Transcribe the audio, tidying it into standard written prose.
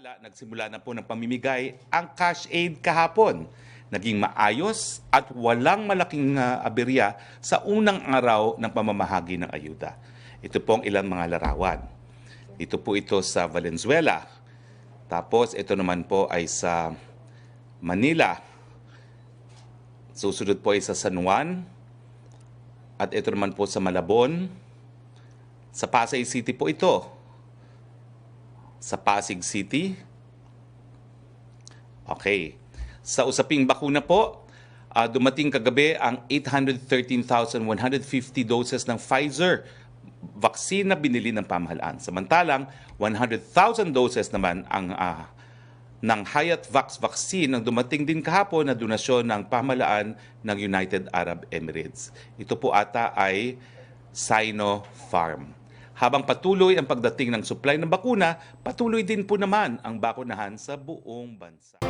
Samantala, nagsimula na po ng pamimigay ang cash aid kahapon. Naging maayos at walang malaking aberya sa unang araw ng pamamahagi ng ayuda. Ito po ang ilang mga larawan. Ito po ito sa Valenzuela. Tapos ito naman po ay sa Manila. Susunod po ay sa San Juan. At ito naman po sa Malabon. Sa Pasay City po ito. Sa Pasig City. Okay. Sa usaping bakuna po, dumating kagabi ang 813,150 doses ng Pfizer vaccine na binili ng pamahalaan. Samantalang, 100,000 doses naman ang ng Hayat-Vax vaccine ang dumating din kahapon na donasyon ng pamahalaan ng United Arab Emirates. Ito po ata ay Sinopharm. Habang patuloy ang pagdating ng supply ng bakuna, patuloy din po naman ang bakunahan sa buong bansa.